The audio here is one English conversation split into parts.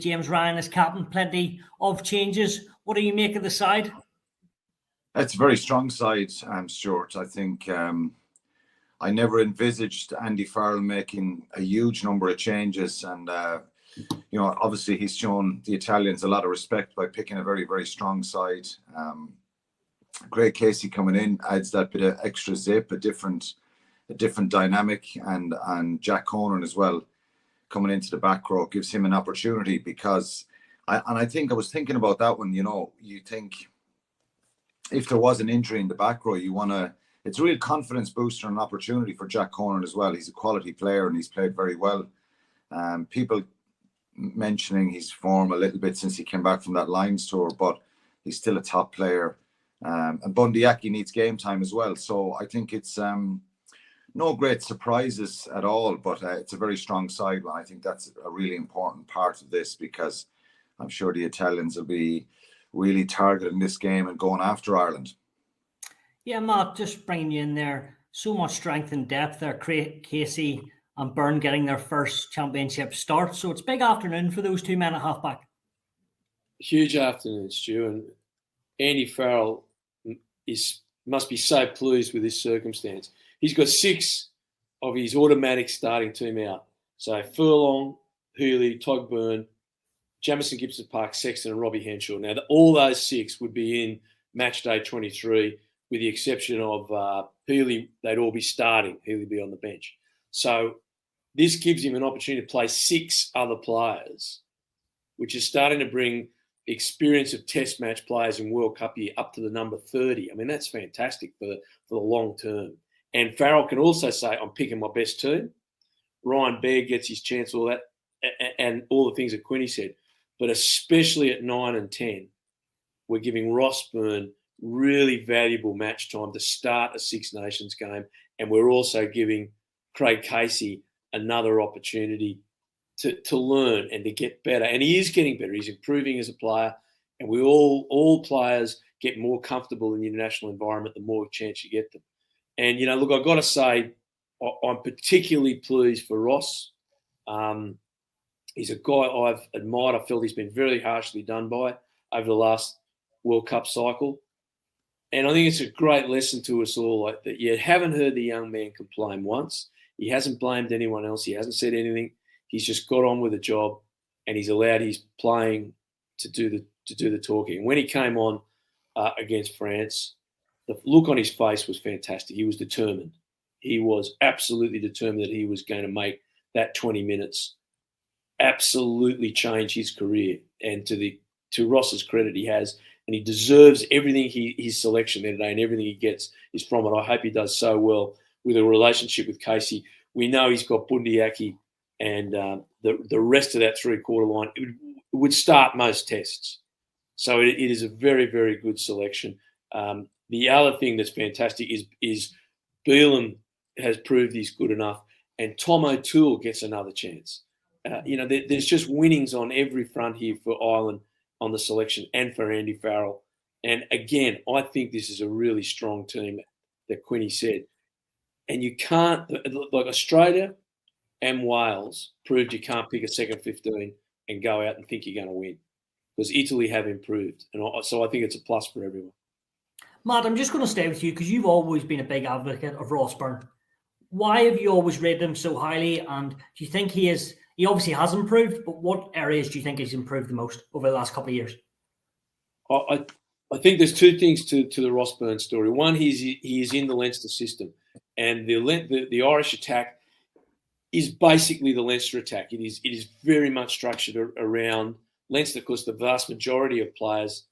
James Ryan as captain, plenty of changes. What do you make of the side? It's a very strong side, Stuart. I think I never envisaged Andy Farrell making a huge number of changes. And, obviously he's shown the Italians a lot of respect by picking a very, very strong side. Great Casey coming in adds that bit of extra zip, a different dynamic. And Jack Conan as well coming into the back row gives him an opportunity, because I think I was thinking about that one. You think if there was an injury in the back row, it's a real confidence booster and an opportunity for Jack Conan as well. He's a quality player and he's played very well. People mentioning his form a little bit since he came back from that Lions tour, but he's still a top player. And Bundee needs game time as well. So I think it's no great surprises at all, but it's a very strong side. And I think that's a really important part of this, because I'm sure the Italians will be really targeting this game and going after Ireland. Yeah, Matt, just bringing you in there. So much strength and depth there. Casey and Byrne getting their first championship start. So it's a big afternoon for those two men at halfback. Huge afternoon, Stu. And Andy Farrell must be so pleased with this circumstance. He's got 6 of his automatic starting team out. So Furlong, Healy, Togburn, Jamison Gibson Park, Sexton and Robbie Henshaw. Now, all those 6 would be in match day 23, with the exception of Healy. They'd all be starting. Healy be on the bench. So this gives him an opportunity to play 6 other players, which is starting to bring experience of test match players in World Cup year up to the number 30. I mean, that's fantastic for the long term. And Farrell can also say, I'm picking my best team. Ryan Baird gets his chance, all that, and all the things that Quinny said. But especially at 9 and 10, we're giving Ross Byrne really valuable match time to start a Six Nations game. And we're also giving Craig Casey another opportunity to learn and to get better. And he is getting better. He's improving as a player. And we all players get more comfortable in the international environment the more chance you get them. And, look, I've got to say, I'm particularly pleased for Ross. He's a guy I've admired. I felt he's been very harshly done by over the last World Cup cycle. And I think it's a great lesson to us all, that you haven't heard the young man complain once. He hasn't blamed anyone else. He hasn't said anything. He's just got on with the job, and he's allowed his playing to do the talking. And when he came on against France, the look on his face was fantastic. He was determined. He was absolutely determined that he was going to make that 20 minutes absolutely change his career. And to Ross's credit, he has, and he deserves everything his selection there today, and everything he gets is from it. I hope he does so well with a relationship with Casey. We know he's got Bundee and the rest of that 3-quarter line. It would start most tests. So it is a very, very good selection. The other thing that's fantastic is Beelan has proved he's good enough, and Tom O'Toole gets another chance. There's just winnings on every front here for Ireland on the selection and for Andy Farrell. And again, I think this is a really strong team that Quinny said. And you can't, like Australia and Wales proved you can't pick a second 15 and go out and think you're going to win, because Italy have improved. And so I think it's a plus for everyone. Matt, I'm just going to stay with you because you've always been a big advocate of Ross Byrne. Why have you always rated him so highly? And do you think he obviously has improved, but what areas do you think he's improved the most over the last couple of years? I think there's 2 things to the Ross Byrne story. One, he is in the Leinster system, and the Irish attack is basically the Leinster attack. It is very much structured around Leinster, because the vast majority of players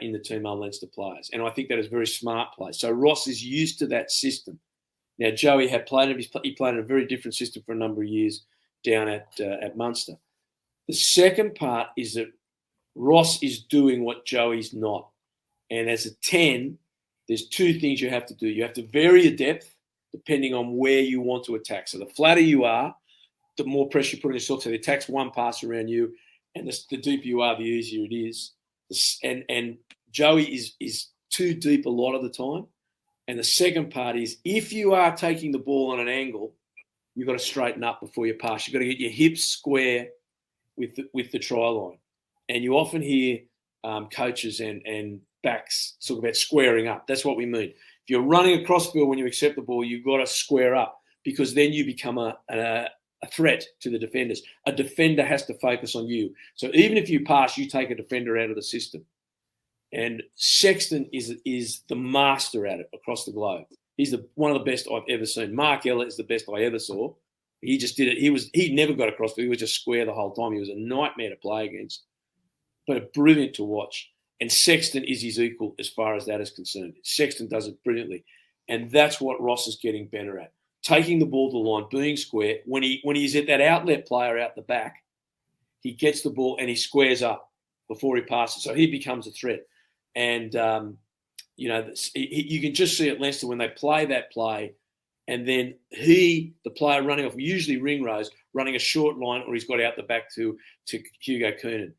in the team are Leinster players, and I think that is very smart play. So Ross is used to that system. Now Joey he played in a very different system for a number of years down at Munster. The second part is that Ross is doing what Joey's not. And as a 10, there's 2 things you have to do. You have to vary your depth depending on where you want to attack. So the flatter you are, the more pressure you put on yourself. So the attack's one pass around you, and the deeper you are, the easier it is. And Joey is too deep a lot of the time. And the second part is, if you are taking the ball on an angle, you've got to straighten up before you pass. You've got to get your hips square with the try line. And you often hear coaches and backs talk about squaring up. That's what we mean. If you're running across field when you accept the ball, you've got to square up, because then you become a threat to the defenders. A defender has to focus on you. So even if you pass, you take a defender out of the system. And Sexton is the master at it across the globe. He's one of the best I've ever seen. Mark Ella is the best I ever saw. He just did it. He never got across. He was just square the whole time. He was a nightmare to play against, but brilliant to watch. And Sexton is his equal as far as that is concerned. Sexton does it brilliantly. And that's what Ross is getting better at. Taking the ball to the line, being square. When he's at that outlet player out the back, he gets the ball and he squares up before he passes. So he becomes a threat. And, you can just see at Leinster when they play that play, and then the player running off, usually Ringrose, running a short line, or he's got out the back to Hugo Conan.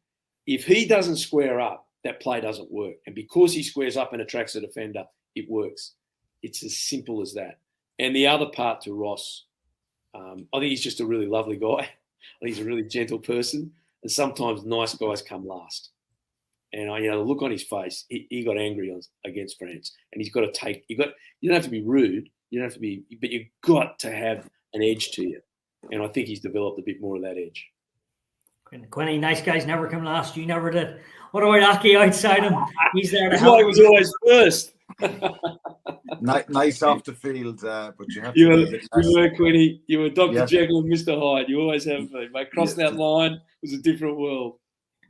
If he doesn't square up, that play doesn't work. And because he squares up and attracts a defender, it works. It's as simple as that. And the other part to Ross, I think he's just a really lovely guy. I think he's a really gentle person. And sometimes nice guys come last. And the look on his face, he got angry against France, and he's got to take. You don't have to be rude, but you've got to have an edge to you. And I think he's developed a bit more of that edge. Quinny, nice guys never come last. You never did. What about Aki outside him? He's there to help. That's why he was always first. Nice off the field, but you have to. You were Quinny. You were Dr. Jekyll and Mr. Hyde. You always have been. Mate, cross that line, it was a different world.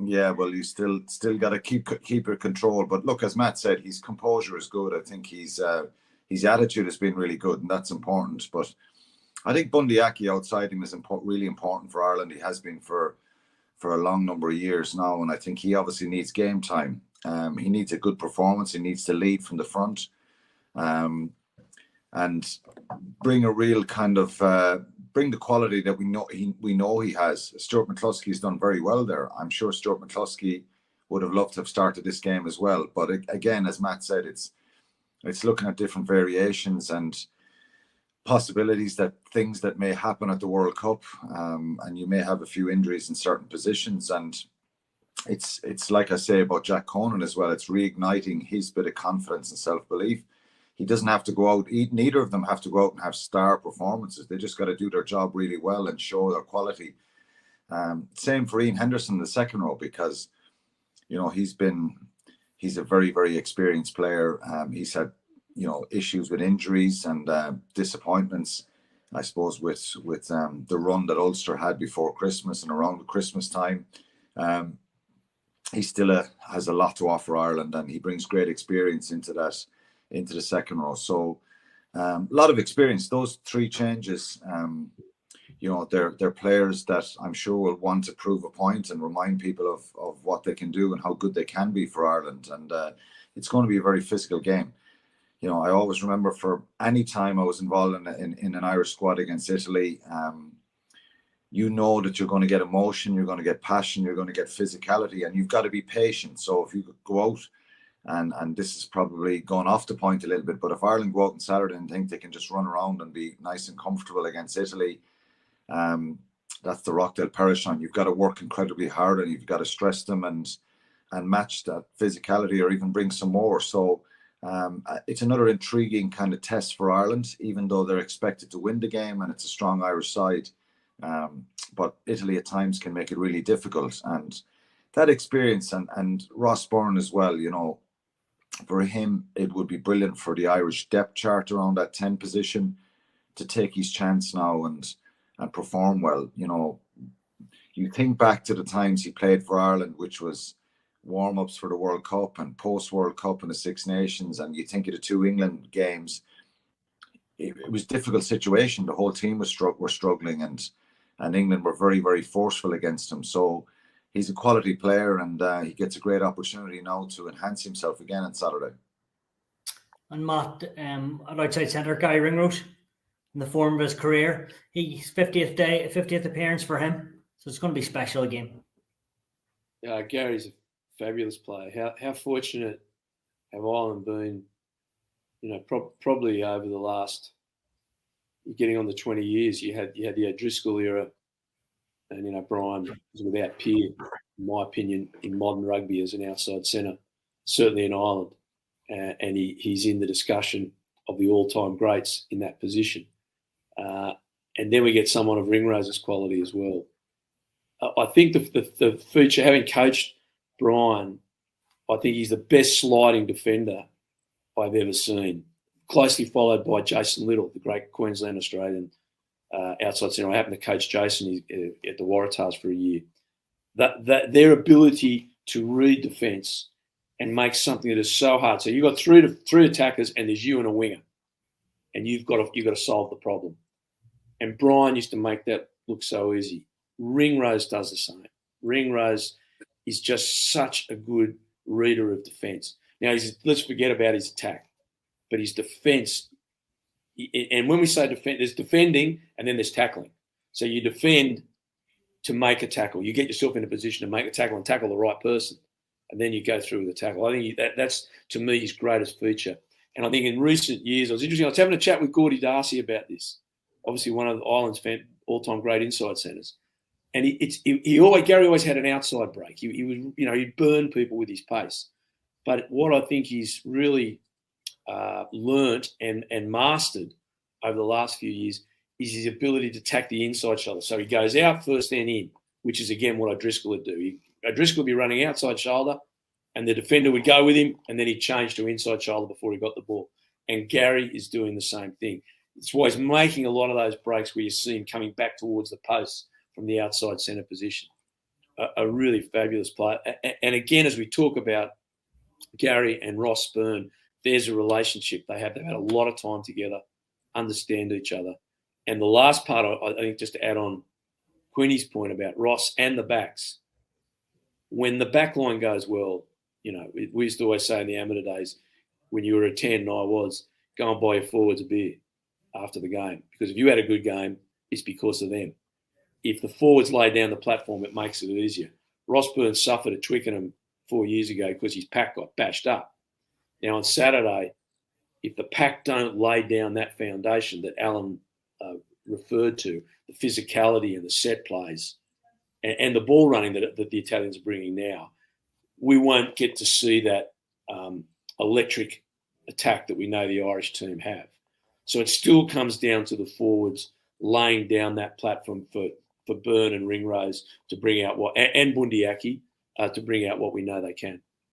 Yeah, well, you still got to keep your control. But look, as Matt said, his composure is good. I think his attitude has been really good, and that's important. But I think Bundee Aki outside him is really important for Ireland. He has been for a long number of years now, and I think he obviously needs game time. He needs a good performance. He needs to lead from the front, and bring a real kind of. Bring the quality that we know he has. Stuart McCluskey's done very well there. I'm sure Stuart McCluskey would have loved to have started this game as well. But again, as Matt said, it's looking at different variations and possibilities, that things that may happen at the World Cup, and you may have a few injuries in certain positions. And it's like I say about Jack Conan as well. It's reigniting his bit of confidence and self-belief. He doesn't have to go out. Neither of them have to go out and have star performances. They just got to do their job really well and show their quality. Same for Iain Henderson in the second row, because he's a very, very experienced player. He's had issues with injuries and disappointments, I suppose, with the run that Ulster had before Christmas and around the Christmas time. He still has a lot to offer Ireland, and he brings great experience into the second row. So a lot of experience. Those three changes, they're players that I'm sure will want to prove a point and remind people of what they can do and how good they can be for Ireland. And it's going to be a very physical game. I always remember, for any time I was involved in an Irish squad against Italy, that you're going to get emotion, you're going to get passion, you're going to get physicality, and you've got to be patient. So if you go out, and this is probably going off the point a little bit, but if Ireland go out on Saturday and think they can just run around and be nice and comfortable against Italy, that's the rock they'll perish on. You've got to work incredibly hard, and you've got to stress them and match that physicality, or even bring some more. So it's another intriguing kind of test for Ireland, even though they're expected to win the game and it's a strong Irish side. But Italy at times can make it really difficult. And that experience, and Ross Byrne as well, for him, it would be brilliant for the Irish depth chart around that 10 position to take his chance now and perform well. You think back to the times he played for Ireland, which was warm-ups for the World Cup and post-World Cup and the Six Nations, and you think of the two England games, it was a difficult situation. The whole team were struggling, and England were very, very forceful against him. So he's a quality player, and he gets a great opportunity now to enhance himself again on Saturday. And Matt, an outside centre, Guy Ringrose, in the form of his career, he's 50th appearance for him, so it's going to be special again. Gary's a fabulous player. How fortunate have Ireland been? Probably over the last, getting on the 20 years, you had the O'Driscoll era, And, Brian is without peer, in my opinion, in modern rugby as an outside centre, certainly in Ireland. And he's in the discussion of the all-time greats in that position. And then we get someone of Ringrose's quality as well. I think the feature, having coached Brian, I think he's the best sliding defender I've ever seen, closely followed by Jason Little, the great Queensland Australian outside centre. I happened to coach Jason at the Waratahs for a year. That their ability to read defence and make something that is so hard. So you've got three attackers and there's you and a winger, and you've got to solve the problem. And Brian used to make that look so easy. Ringrose does the same. Ringrose is just such a good reader of defence. Now, let's forget about his attack, but his defence, and when we say defend, there's defending and then there's tackling. So you defend to make a tackle. You get yourself in a position to make a tackle and tackle the right person, and then you go through with the tackle. I think that's, to me, his greatest feature. And I think in recent years, I was having a chat with Gordy Darcy about this, obviously one of Ireland's all-time great inside centres. And Gary always had an outside break. He was, he'd burn people with his pace. But what I think he's really learnt and mastered over the last few years is his ability to attack the inside shoulder. So he goes out first, then in, which is, again, what O'Driscoll would do. O'Driscoll would be running outside shoulder, and the defender would go with him, and then he'd change to inside shoulder before he got the ball. And Gary is doing the same thing. It's why he's making a lot of those breaks where you see him coming back towards the post from the outside centre position. A really fabulous player. And again, as we talk about Gary and Ross Byrne, there's a relationship they have. They've had a lot of time together, understand each other. And the last part, I think, just to add on Quinny's point about Ross and the backs, when the back line goes well, we used to always say in the amateur days, when you were a 10 and I was, go and buy your forwards a beer after the game. Because if you had a good game, it's because of them. If the forwards lay down the platform, it makes it easier. Ross Byrne suffered at Twickenham 4 years ago because his pack got bashed up. Now on Saturday, if the pack don't lay down that foundation that Alan referred to, the physicality and the set plays and the ball running that the Italians are bringing now, we won't get to see that electric attack that we know the Irish team have. So it still comes down to the forwards laying down that platform for Byrne and Ringrose to bring out and Bundee to bring out what we know they can.